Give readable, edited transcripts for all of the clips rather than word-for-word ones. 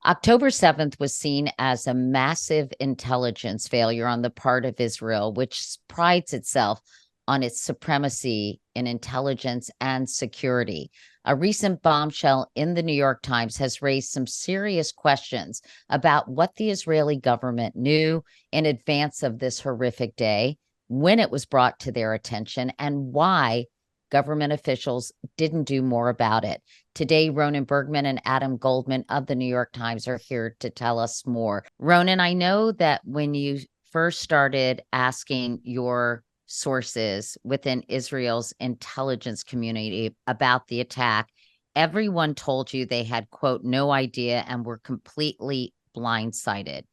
October 7th was seen as a massive intelligence failure on the part of Israel, which prides itself on its supremacy in intelligence and security. A recent bombshell in the New York Times has raised some serious questions about what the Israeli government knew in advance of this horrific day, when it was brought to their attention, and why government officials didn't do more about it. Today, Ronen Bergman and Adam Goldman of the New York Times are here to tell us more. Ronen, I know that when you first started asking your sources within Israel's intelligence community about the attack, everyone told you they had, quote, no idea and were completely blindsided.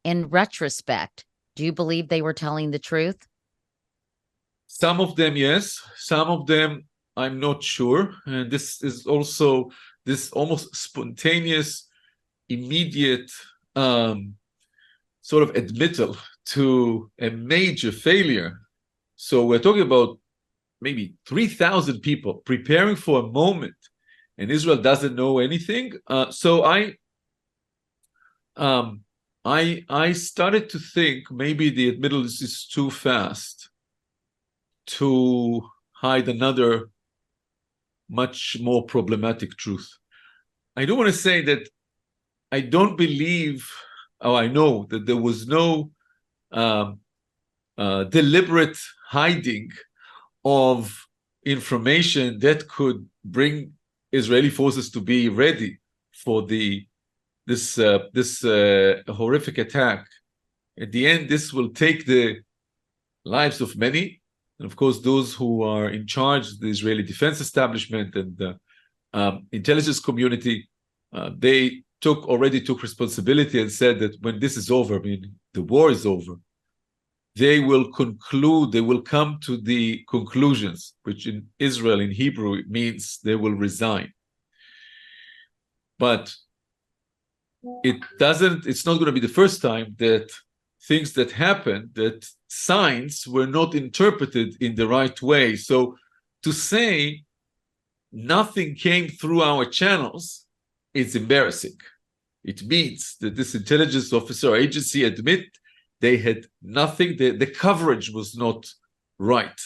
In retrospect, do you believe they were telling the truth? Some of them, yes. Some of them, I'm not sure. And this is also this almost spontaneous, immediate sort of admittal to a major failure. So we're talking about maybe 3,000 people preparing for a moment, and Israel doesn't know anything. So I started to think maybe the admittal is too fast to hide another much more problematic truth. I do want to say that I don't believe, or I know that there was no deliberate hiding of information that could bring Israeli forces to be ready for this horrific attack. At the end, this will take the lives of many. And of course, those who are in charge, the Israeli defense establishment and the intelligence community, they already took responsibility and said that when this is over, I mean, the war is over, they will conclude, they will come to the conclusions, which in Israel, in Hebrew, it means they will resign. But it's not going to be the first time that things that happened, that signs were not interpreted in the right way. So to say nothing came through our channels is embarrassing. It means that this intelligence officer or agency admit they had nothing, the coverage was not right,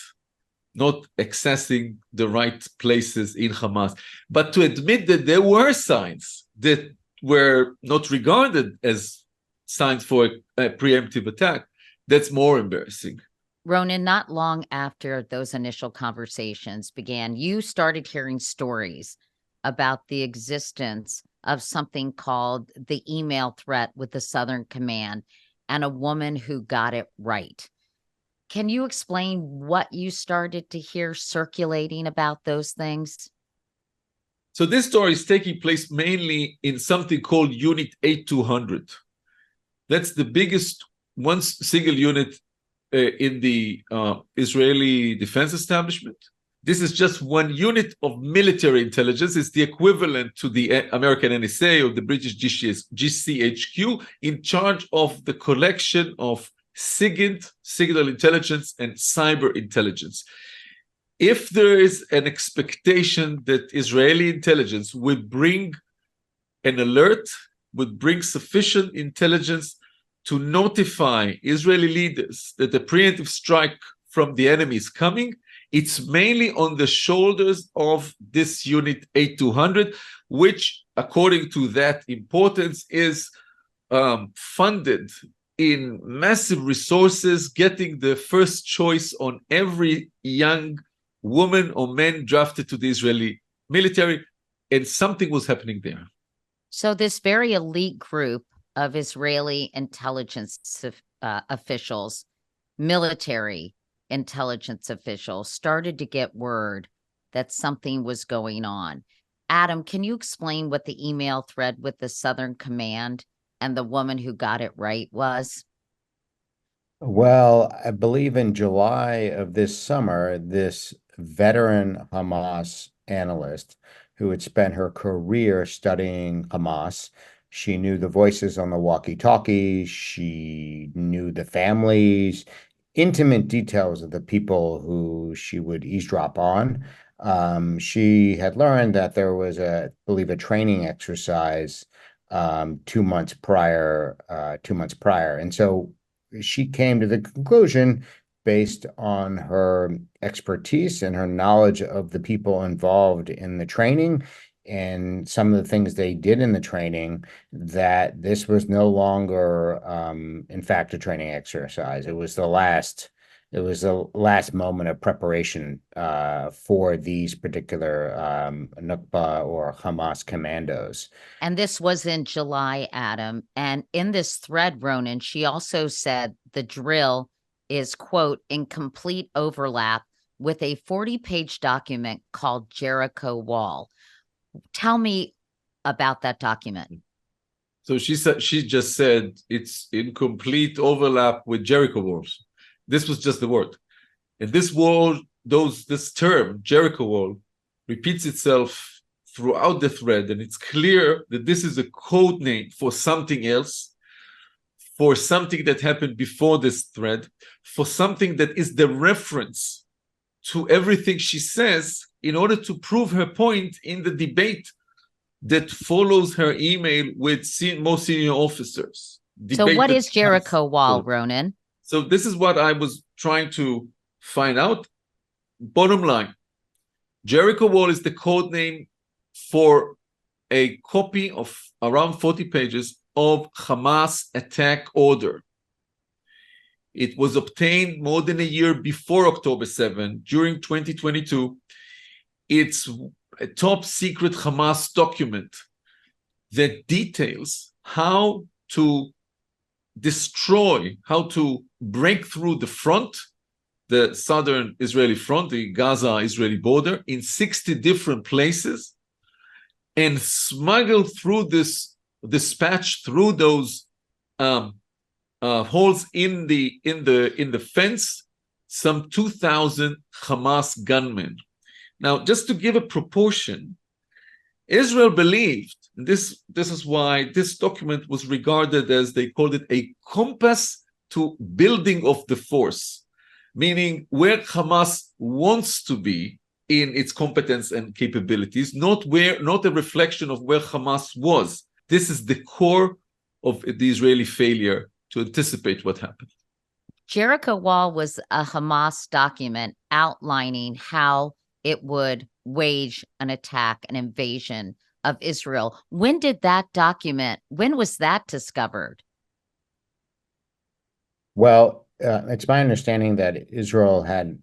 not accessing the right places in Hamas. But to admit that there were signs that were not regarded as signs for a preemptive attack, that's more embarrassing. Ronen, not long after those initial conversations began, you started hearing stories about the existence of something called the email threat with the Southern Command and a woman who got it right. Can you explain what you started to hear circulating about those things? So this story is taking place mainly in something called Unit 8200. That's the biggest one single unit in the Israeli defense establishment. This is just one unit of military intelligence. It's the equivalent to the American NSA or the British GCHQ, in charge of the collection of SIGINT, signal intelligence, and cyber intelligence. If there is an expectation that Israeli intelligence would bring an alert, would bring sufficient intelligence to notify Israeli leaders that a preemptive strike from the enemy is coming, it's mainly on the shoulders of this Unit 8200, which, according to that importance, is funded in massive resources, getting the first choice on every young woman or man drafted to the Israeli military, and something was happening there. So this very elite group of Israeli intelligence officials, military intelligence officials, started to get word that something was going on. Adam, can you explain what the email thread with the Southern Command and the woman who got it right was? Well, I believe in July of this summer, this veteran Hamas analyst who had spent her career studying Hamas, she knew the voices on the walkie-talkie, she knew the families, intimate details of the people who she would eavesdrop on. She had learned that there was I believe, a training exercise 2 months prior. 2 months prior, and so she came to the conclusion, based on her expertise and her knowledge of the people involved in the training and some of the things they did in the training, that this was no longer, in fact, a training exercise. It was the last moment of preparation for these particular Nukba or Hamas commandos. And this was in July, Adam. And in this thread, Ronen, she also said the drill is, quote, in complete overlap with a 40-page document called Jericho Wall. Tell me about that document. So she just said it's in complete overlap with Jericho walls. This was just the word. And this wall, this term, Jericho Wall, repeats itself throughout the thread. And it's clear that this is a code name for something else, for something that happened before this thread, for something that is the reference to everything she says in order to prove her point in the debate that follows her email with most senior officers. So what is Jericho Wall, Ronen? So this is what I was trying to find out. Bottom line, Jericho Wall is the code name for a copy of around 40 pages of Hamas attack order. It was obtained more than a year before October 7, during 2022. It's a top secret Hamas document that details how to destroy, how to break through the front, the southern Israeli front, the Gaza-Israeli border, in 60 different places, and smuggle through this dispatch through those holes in the fence some 2,000 Hamas gunmen. Now, just to give a proportion, Israel believed, and this is why this document was regarded as, they called it, a compass to building of the force, meaning where Hamas wants to be in its competence and capabilities, not a reflection of where Hamas was. This is the core of the Israeli failure to anticipate what happened. Jericho Wall was a Hamas document outlining how it would wage an attack, an invasion of Israel. When was that discovered? Well, it's my understanding that Israel had,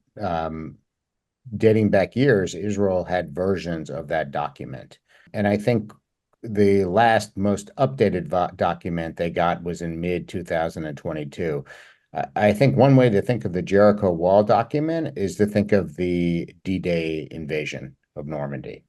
dating back years, Israel had versions of that document. And I think the last most updated document they got was in mid-2022. I think one way to think of the Jericho Wall document is to think of the D-Day invasion of Normandy.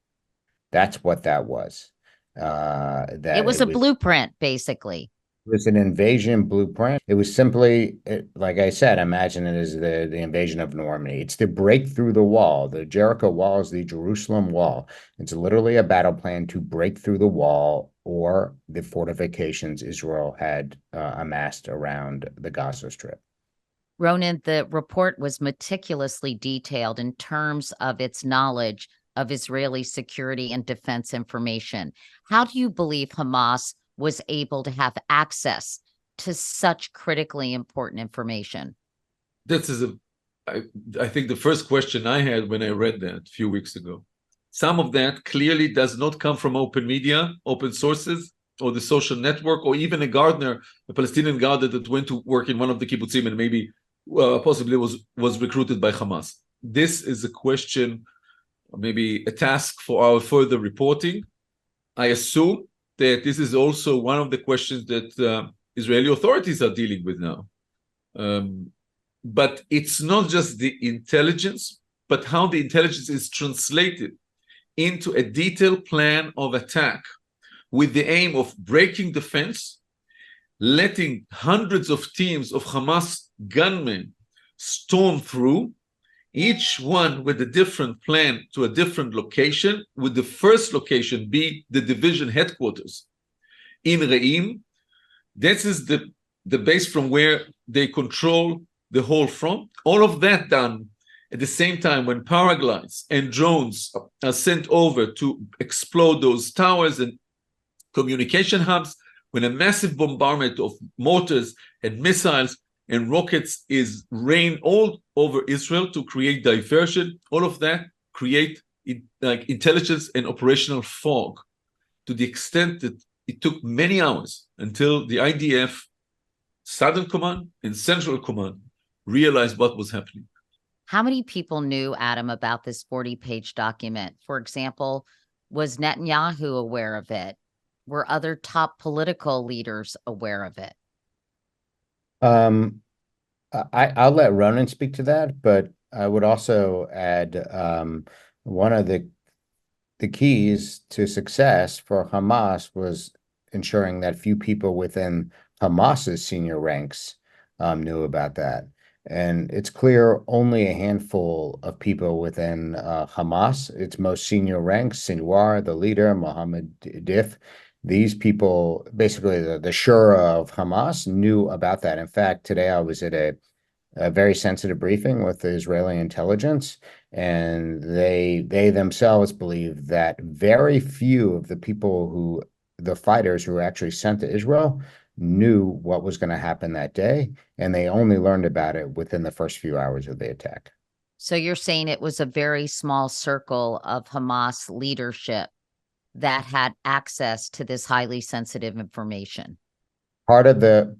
That's what that was. It was a blueprint, basically. It was an invasion blueprint. It was simply, like I said, imagine it as the invasion of Normandy. It's to break through the wall. The Jericho Wall is the Jerusalem Wall. It's literally a battle plan to break through the wall or the fortifications Israel had amassed around the Gaza Strip. Ronen, the report was meticulously detailed in terms of its knowledge of Israeli security and defense information. How do you believe Hamas was able to have access to such critically important information? This is I think the first question I had when I read that a few weeks ago. Some of that clearly does not come from open media, open sources, or the social network, or even a gardener, a Palestinian gardener that went to work in one of the kibbutzim and maybe possibly was recruited by Hamas. This is a question, maybe a task for our further reporting. I assume that this is also one of the questions that Israeli authorities are dealing with now. But it's not just the intelligence, but how the intelligence is translated into a detailed plan of attack with the aim of breaking the fence, letting hundreds of teams of Hamas gunmen storm through, each one with a different plan to a different location, with the first location be the division headquarters in Re'im. This is the base from where they control the whole front. All of that done at the same time when paraglides and drones are sent over to explode those towers and communication hubs, when a massive bombardment of mortars and missiles and rockets is rained all over Israel to create diversion, all of that create intelligence and operational fog, to the extent that it took many hours until the IDF, Southern Command and Central Command realized what was happening. How many people knew, Adam, about this 40-page document? For example, was Netanyahu aware of it? Were other top political leaders aware of it? I'll let Ronen speak to that, but I would also add one of the keys to success for Hamas was ensuring that few people within Hamas's senior ranks knew about that. And it's clear only a handful of people within Hamas, its most senior ranks, Sinwar, the leader, Mohammed Dif, these people, basically the Shura of Hamas, knew about that. In fact, today I was at a very sensitive briefing with the Israeli intelligence, and they themselves believe that very few of the fighters who were actually sent to Israel knew what was going to happen that day, and they only learned about it within the first few hours of the attack. So you're saying it was a very small circle of Hamas leadership that had access to this highly sensitive information? Part of the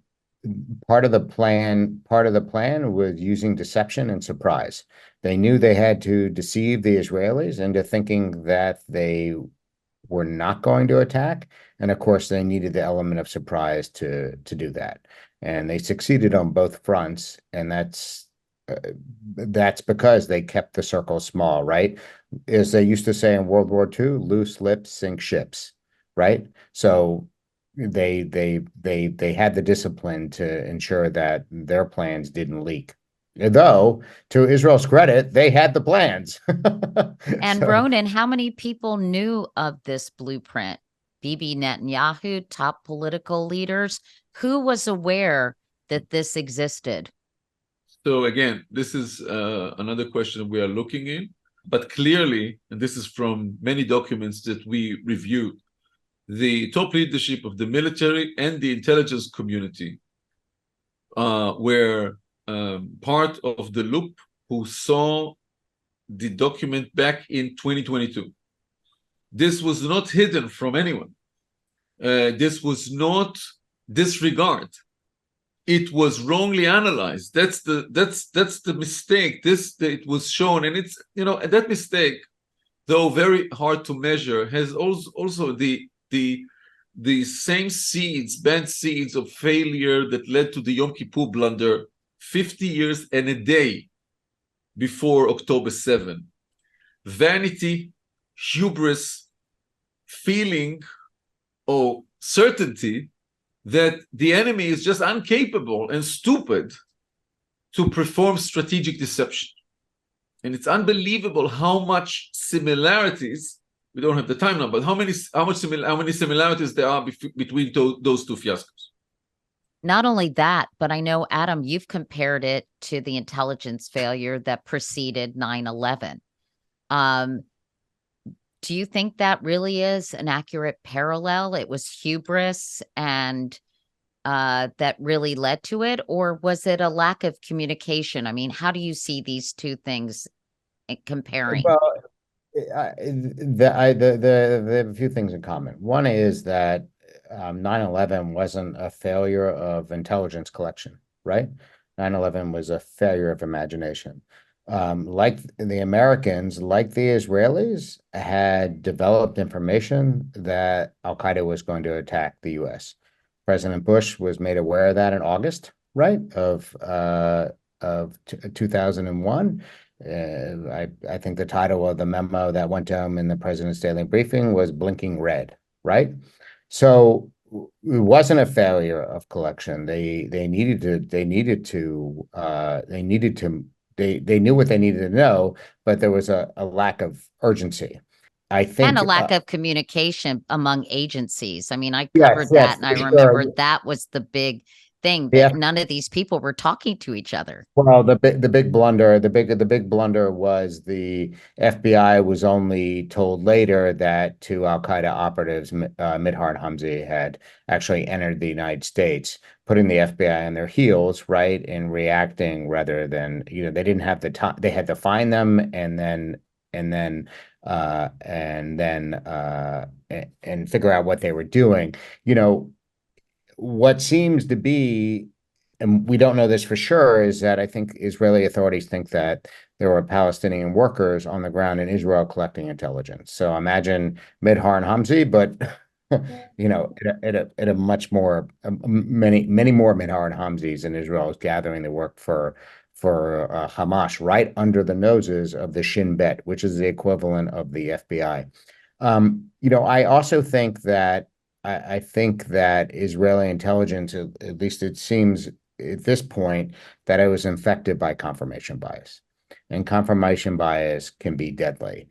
plan was using deception and surprise. They knew they had to deceive the Israelis into thinking that they were not going to attack. And of course, they needed the element of surprise to do that. And they succeeded on both fronts. And that's because they kept the circle small, right? As they used to say in World War II, loose lips sink ships, right? So they had the discipline to ensure that their plans didn't leak. Though, to Israel's credit, they had the plans. And Ronen, how many people knew of this blueprint? Bibi Netanyahu, top political leaders? Who was aware that this existed? So again, this is another question we are looking in, but clearly, and this is from many documents that we reviewed, the top leadership of the military and the intelligence community were part of the loop who saw the document back in 2022. This was not hidden from anyone. This was not disregard. It was wrongly analyzed. That's the mistake. It was shown, and it's that mistake, though very hard to measure, has also the same seeds, bad seeds of failure that led to the Yom Kippur blunder 50 years and a day before October 7. Vanity, hubris, feeling or certainty that the enemy is just incapable and stupid to perform strategic deception. And it's unbelievable how much similarities, we don't have the time now, but how many similarities there are between those two fiascos. Not only that, but I know, Adam, you've compared it to the intelligence failure that preceded 9/11. Do you think that really is an accurate parallel? It was hubris and that really led to it, or was it a lack of communication? I mean, how do you see these two things comparing? Well, they have a few things in common. One is that 9/11 wasn't a failure of intelligence collection, right? 9/11 was a failure of imagination. Like the Americans, like the Israelis, had developed information that Al-Qaeda was going to attack the U.S. President Bush was made aware of that in August, right, of 2001. I think the title of the memo that went to him in the president's daily briefing was "Blinking Red," right? So it wasn't a failure of collection. They knew what they needed to know, but there was a lack of urgency. I think, and a lack of communication among agencies. I mean, I yes, covered that, and I remember sure. that was the big thing Yeah. that none of these people were talking to each other. Well, the big blunder was the FBI was only told later that two Al-Qaeda operatives, Midhar and Hamzi, had actually entered the United States, putting the FBI on their heels, right, in reacting rather than, they didn't have the time. They had to find them and figure out what they were doing. What seems to be, and we don't know this for sure, is that I think Israeli authorities think that there were Palestinian workers on the ground in Israel collecting intelligence. So imagine Midhar and Hamzi, but at a much more, many more Midhar and Hamzis in Israel is gathering the work for Hamas right under the noses of the Shin Bet, which is the equivalent of the FBI. I also think that I think that Israeli intelligence, at least it seems at this point, that it was infected by confirmation bias, and confirmation bias can be deadly.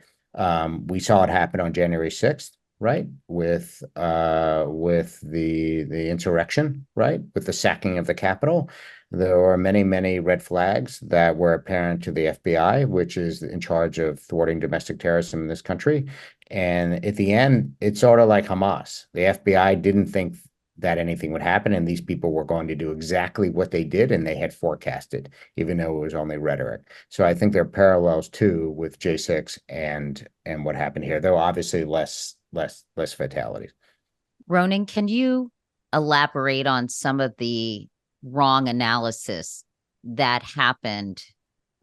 We saw it happen on January 6th, right, with the insurrection, right, with the sacking of the Capitol. There were many red flags that were apparent to the FBI, which is in charge of thwarting domestic terrorism in this country. And at the end, it's sort of like Hamas. The FBI didn't think that anything would happen, and these people were going to do exactly what they did, and they had forecasted, even though it was only rhetoric. So I think there are parallels too with J6 and what happened here, though obviously less fatalities. Ronen, can you elaborate on some of the wrong analysis that happened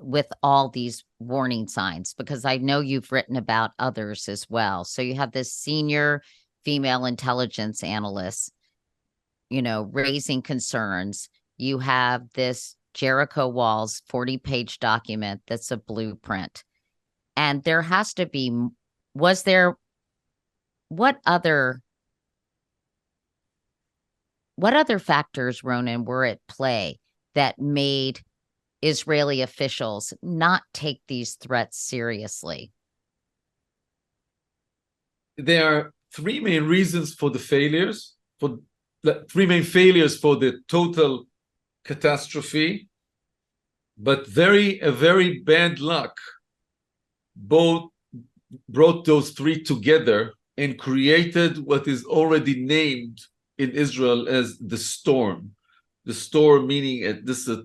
with all these warning signs? Because I know you've written about others as well. So you have this senior female intelligence analyst, raising concerns. You have this Jericho Wall's 40-page document that's a blueprint. And there has to be, what other factors, Ronen, were at play that made Israeli officials not take these threats seriously? There are three main reasons for the failures, three main failures for the total catastrophe, but a very bad luck both brought those three together and created what is already named in Israel as the storm. The storm meaning this is a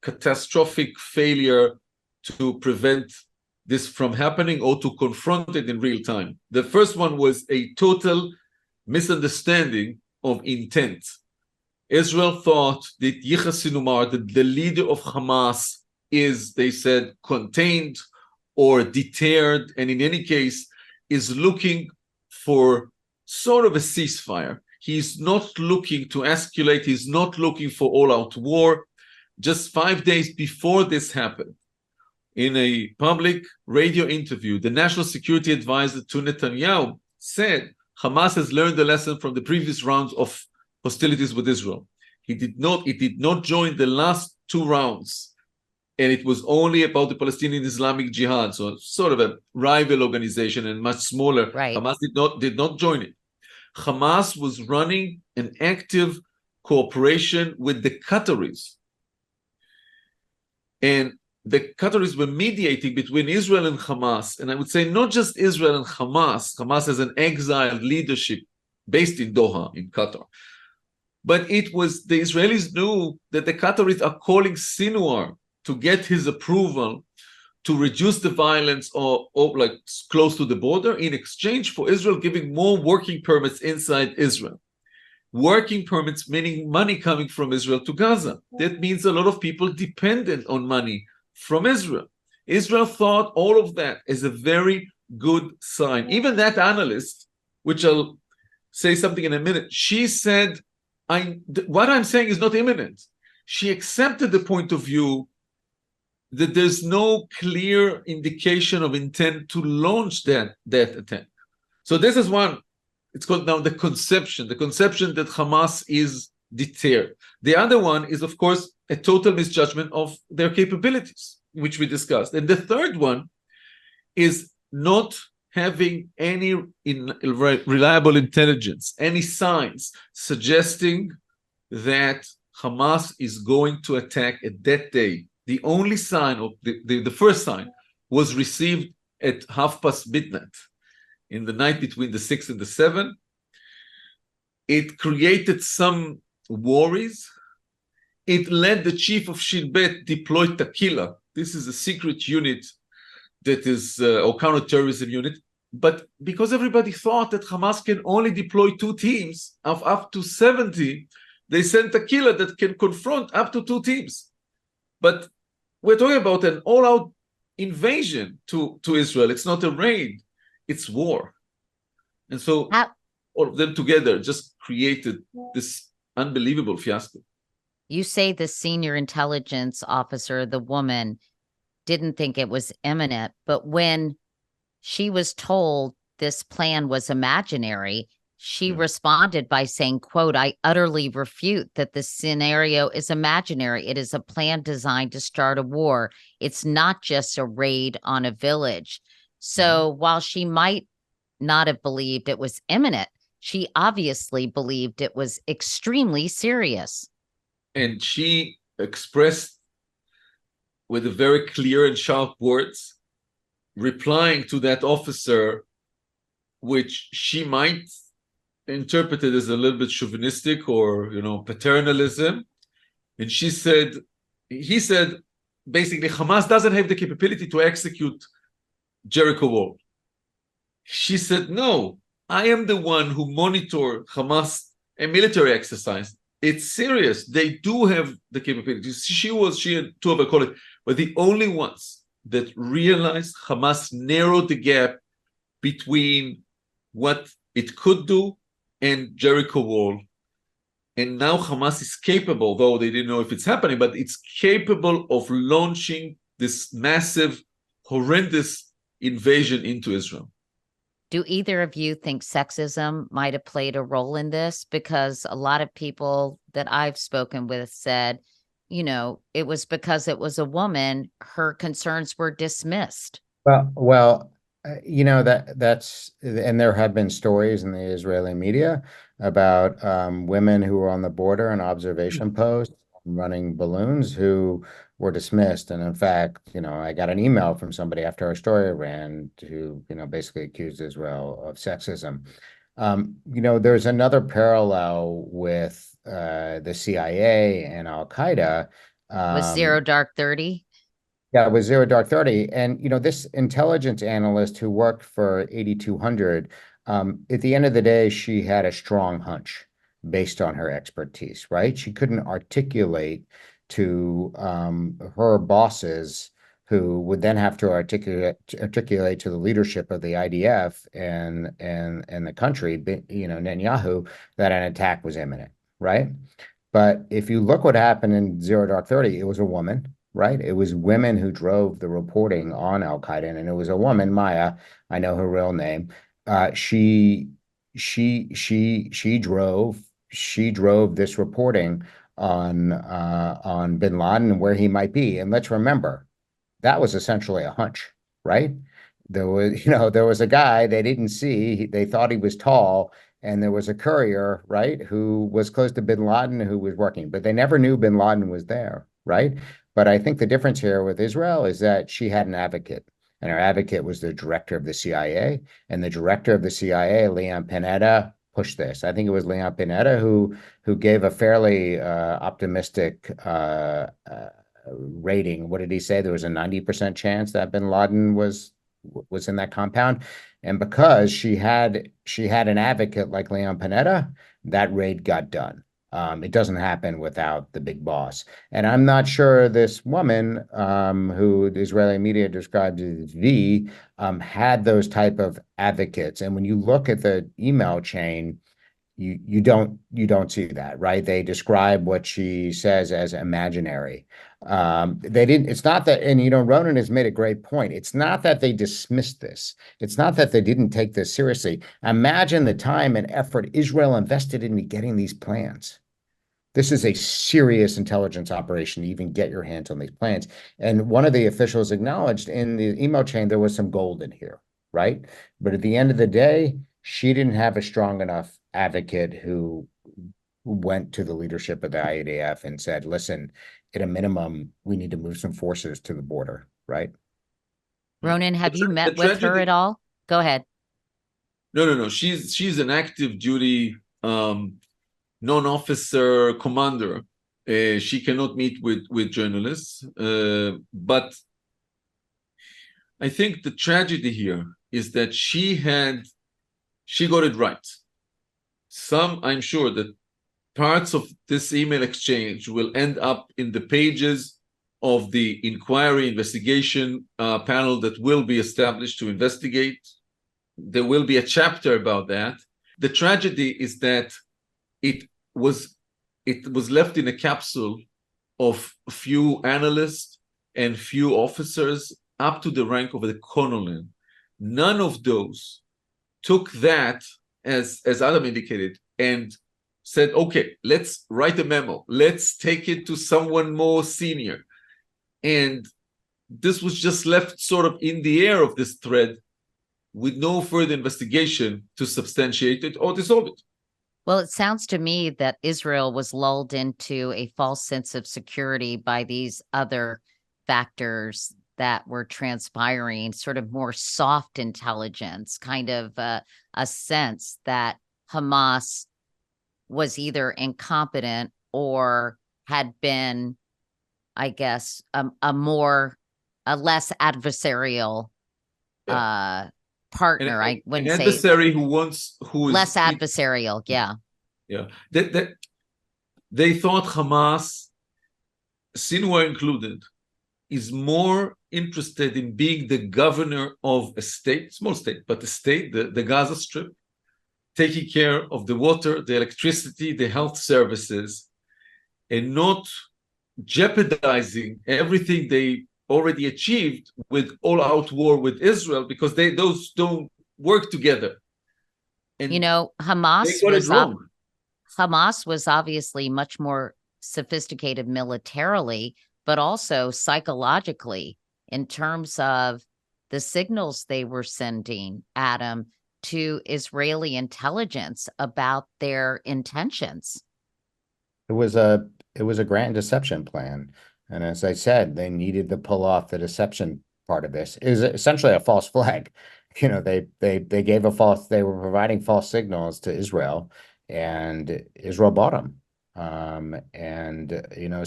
catastrophic failure to prevent this from happening or to confront it in real time. The first one was a total misunderstanding of intent. Israel thought that Yahya Sinwar, the leader of Hamas, is, they said, contained or deterred, and in any case is looking for sort of a ceasefire. He's not looking to escalate. He's not looking for all-out war. Just 5 days before this happened, in a public radio interview, the national security advisor to Netanyahu said Hamas has learned the lesson from the previous rounds of hostilities with Israel. It did not join the last two rounds, and it was only about the Palestinian Islamic Jihad, so sort of a rival organization and much smaller. Right. Hamas did not join it. Hamas was running an active cooperation with the Qataris, and the Qataris were mediating between Israel and Hamas, and I would say not just Israel and Hamas. Hamas has an exiled leadership based in Doha, in Qatar. But it was, the Israelis knew that the Qataris are calling Sinwar to get his approval to reduce the violence or like close to the border, in exchange for Israel giving more working permits inside Israel. Working permits meaning money coming from Israel to Gaza. That means a lot of people dependent on money from Israel. Israel thought all of that is a very good sign. Even that analyst, which I'll say something in a minute, she said, what I'm saying is not imminent. She accepted the point of view that there's no clear indication of intent to launch that attack. So this is one. It's called now the conception that Hamas is deterred. The other one is, of course, a total misjudgment of their capabilities, which we discussed. And the third one is not having any reliable intelligence, any signs suggesting that Hamas is going to attack at that day. The only sign of the first sign was received at midnight in the night between the 6th and the 7th. It created some worries. It led the chief of Shin Bet deploy Tequila. This is a secret unit that is, or counterterrorism unit. But because everybody thought that Hamas can only deploy 2 teams of up to 70, they sent Tequila that can confront up to 2 teams. But we're talking about an all-out invasion to Israel. It's not a raid, it's war. And so all of them together just created this unbelievable fiasco. You say the senior intelligence officer, the woman, didn't think it was imminent, but when she was told this plan was imaginary, she responded by saying, quote, "I utterly refute that the scenario is imaginary. It is a plan designed to start a war. It's not just a raid on a village." So while she might not have believed it was imminent, she obviously believed it was extremely serious. And she expressed with a very clear and sharp words, replying to that officer, which she might interpret it as a little bit chauvinistic or, paternalism. And he said, basically, Hamas doesn't have the capability to execute Jericho Wall. She said, no, I am the one who monitored Hamas a military exercise. It's serious. They do have the capabilities. She and 2 of her colleagues were the only ones that realized Hamas narrowed the gap between what it could do and Jericho Wall. And now Hamas is capable, though they didn't know if it's happening, but it's capable of launching this massive, horrendous invasion into Israel. Do either of you think sexism might have played a role in this? Because a lot of people that I've spoken with said, it was because it was a woman, her concerns were dismissed. Well, that's, and there have been stories in the Israeli media about women who were on the border and observation posts running balloons who were dismissed. And in fact, I got an email from somebody after our story ran who, basically accused Israel of sexism. There's another parallel with the CIA and Al Qaeda. Was Zero Dark 30? Yeah, it was Zero Dark 30. And, this intelligence analyst who worked for 8200, at the end of the day, she had a strong hunch based on her expertise, right? She couldn't articulate to her bosses, who would then have to articulate to the leadership of the IDF and the country, Netanyahu, that an attack was imminent, right? But if you look what happened in Zero Dark 30, it was a woman, right? It was women who drove the reporting on Al Qaeda, and it was a woman, Maya. I know her real name. She drove this reporting on bin Laden and where he might be. And let's remember, that was essentially a hunch, right? There was a guy they didn't see. They thought he was tall, and there was a courier, right, who was close to bin Laden who was working, but they never knew bin Laden was there, right? But I think the difference here with Israel is that she had an advocate, and her advocate was the director of the CIA, and the director of the CIA, Leon Panetta, pushed this. I think it was Leon Panetta who gave a fairly optimistic rating. What did he say? There was a 90% chance that bin Laden was in that compound. And because she had an advocate like Leon Panetta, that raid got done. It doesn't happen without the big boss. And I'm not sure this woman, who the Israeli media described as V, had those type of advocates. And when you look at the email chain, you don't see that, right? They describe what she says as imaginary. It's not that, and Ronen has made a great point. It's not that they dismissed this. It's not that they didn't take this seriously. Imagine the time and effort Israel invested into getting these plans. This is a serious intelligence operation to even get your hands on these plans. And one of the officials acknowledged in the email chain there was some gold in here, right? But at the end of the day, she didn't have a strong enough advocate who went to the leadership of the IDF and said, listen, at a minimum, we need to move some forces to the border, right? Ronen, have you met The with her tragedy- at all? Go ahead. No. She's an active duty non-officer commander. She cannot meet with journalists, but I think the tragedy here is that she got it right. I'm sure that parts of this email exchange will end up in the pages of the inquiry investigation panel that will be established to investigate. There will be a chapter about that. The tragedy is that it was left in a capsule of few analysts and few officers up to the rank of the colonel. None of those took that, as Adam indicated, and said, okay, let's write a memo. Let's take it to someone more senior. And this was just left sort of in the air of this thread with no further investigation to substantiate it or dissolve it. Well, it sounds to me that Israel was lulled into a false sense of security by these other factors that were transpiring, sort of more soft intelligence, kind of a sense that Hamas was either incompetent or had been, I guess, a less adversarial partner. I wouldn't an say adversary who is less adversarial. Yeah. They thought Hamas, Sinwar included, is more interested in being the governor of a state, small state, but a state, the Gaza Strip, taking care of the water, the electricity, the health services, and not jeopardizing everything they already achieved with all-out war with Israel, because those don't work together. And Hamas got it wrong. Hamas was obviously much more sophisticated militarily, but also psychologically in terms of the signals they were sending, Adam, to Israeli intelligence about their intentions. It was a grand deception plan. And as I said, they needed to pull off the deception part of this. It was essentially a false flag. They were providing false signals to Israel, and Israel bought them.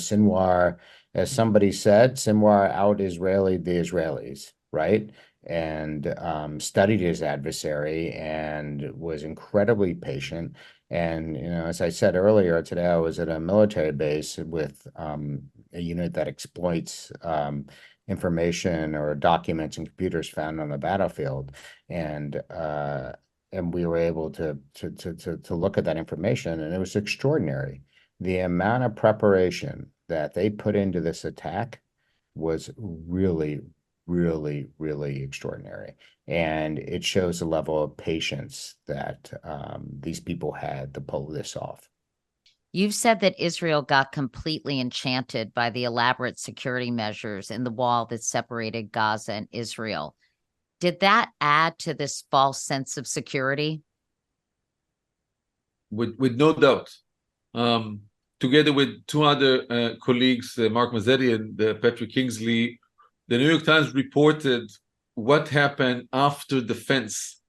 Sinwar, as somebody said, Sinwar out-Israelied the Israelis, right? And studied his adversary and was incredibly patient. And, as I said earlier today, I was at a military base with a unit that exploits information or documents and computers found on the battlefield. And we were able to look at that information, and it was extraordinary. The amount of preparation that they put into this attack was really, really, really extraordinary. And it shows the level of patience that these people had to pull this off. You've said that Israel got completely enchanted by the elaborate security measures in the wall that separated Gaza and Israel. Did that add to this false sense of security? With no doubt. Together with two other colleagues, Mark Mazzetti and Patrick Kingsley, the New York Times reported what happened after the fence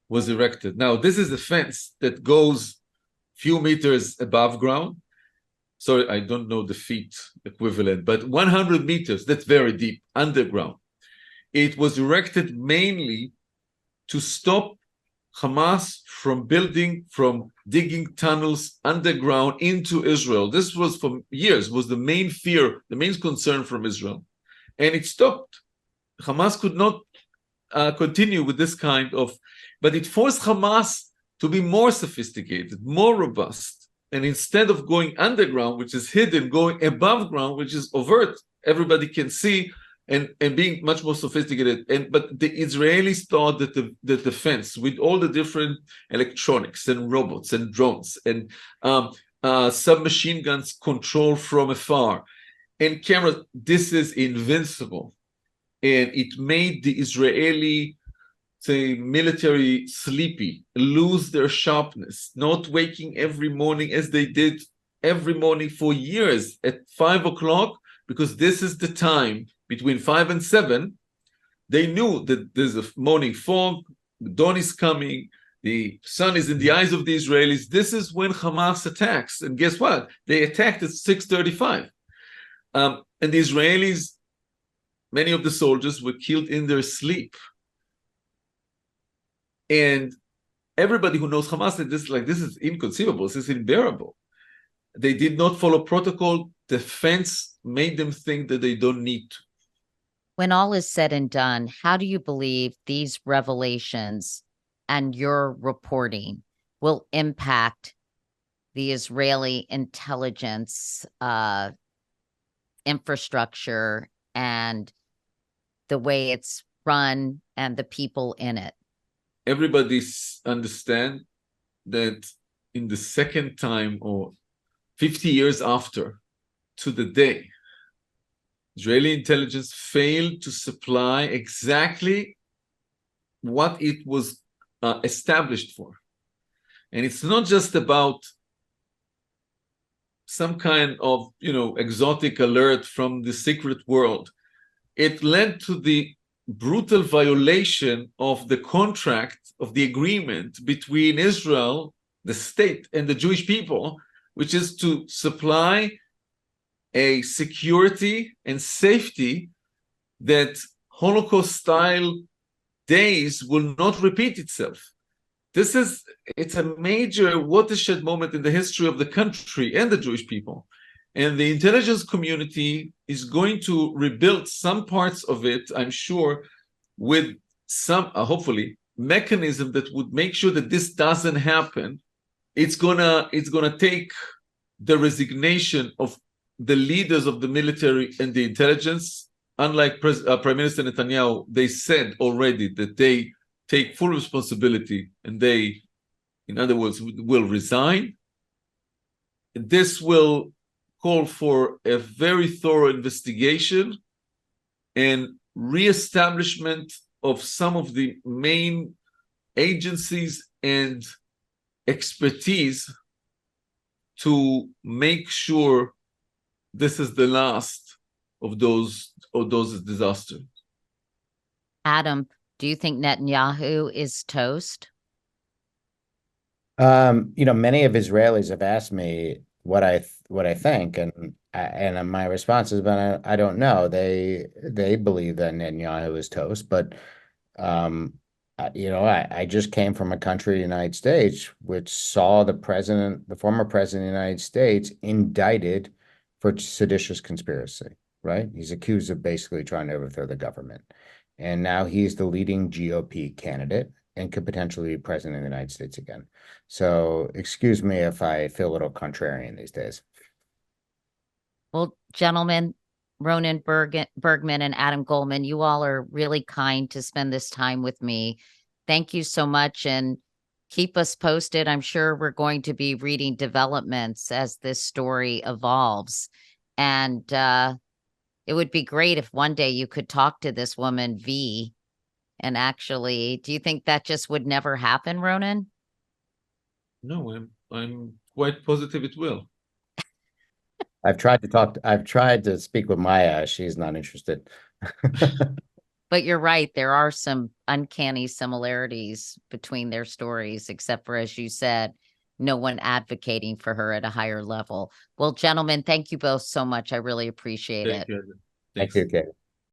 was erected. Now, this is a fence that goes few meters above ground. Sorry, I don't know the feet equivalent, but 100 meters, that's very deep, underground. It was erected mainly to stop Hamas from digging tunnels underground into Israel. This was for years, was the main fear, the main concern from Israel. And it stopped. Hamas could not continue with this kind of, but it forced Hamas to be more sophisticated, more robust. And instead of going underground, which is hidden, going above ground, which is overt, everybody can see, and being much more sophisticated. But the Israelis thought that the defense, with all the different electronics and robots and drones and submachine guns controlled from afar and cameras, this is invincible. And it made the Israeli say, military sleepy, lose their sharpness, not waking every morning as they did every morning for years at 5 o'clock, because this is the time between 5 and 7. They knew that there's a morning fog, the dawn is coming, the sun is in the eyes of the Israelis. This is when Hamas attacks. And guess what? They attacked at 6:35. And the Israelis, many of the soldiers were killed in their sleep. And everybody who knows Hamas said this, like, this is inconceivable, this is unbearable. They did not follow protocol. Defense made them think that they don't need to. When all is said and done, how do you believe these revelations and your reporting will impact the Israeli intelligence infrastructure and the way it's run and the people in it? Everybody understand that in the second time, or 50 years after, to the day, Israeli intelligence failed to supply exactly what it was established for. And it's not just about some kind of, exotic alert from the secret world. It led to the brutal violation of the contract, of the agreement between Israel, the state, and the Jewish people, which is to supply a security and safety that Holocaust-style days will not repeat itself. It's a major watershed moment in the history of the country and the Jewish people. And the intelligence community is going to rebuild some parts of it, I'm sure, with some, hopefully, mechanism that would make sure that this doesn't happen. It's gonna take the resignation of the leaders of the military and the intelligence. Unlike Prime Minister Netanyahu, they said already that they take full responsibility and they, in other words, will resign. This will call for a very thorough investigation and reestablishment of some of the main agencies and expertise to make sure this is the last of those disasters. Adam, do you think Netanyahu is toast? Many of Israelis have asked me what I think, and my response has been I don't know. They believe that Netanyahu is toast, but I just came from a country, the United States, which saw the former president of the United States indicted for seditious conspiracy, right? He's accused of basically trying to overthrow the government. And now he's the leading GOP candidate and could potentially be president of the United States again. So excuse me if I feel a little contrarian these days. Well, gentlemen, Ronen Bergman and Adam Goldman, you all are really kind to spend this time with me. Thank you so much, and keep us posted. I'm sure we're going to be reading developments as this story evolves. And it would be great if one day you could talk to this woman, V. And actually, do you think that just would never happen, Ronen? No, I'm quite positive it will. I've tried to speak with Maya. She's not interested. But you're right. There are some uncanny similarities between their stories, except for, as you said, no one advocating for her at a higher level. Well, gentlemen, thank you both so much. I really appreciate it. Thank you. Thank you, Kate.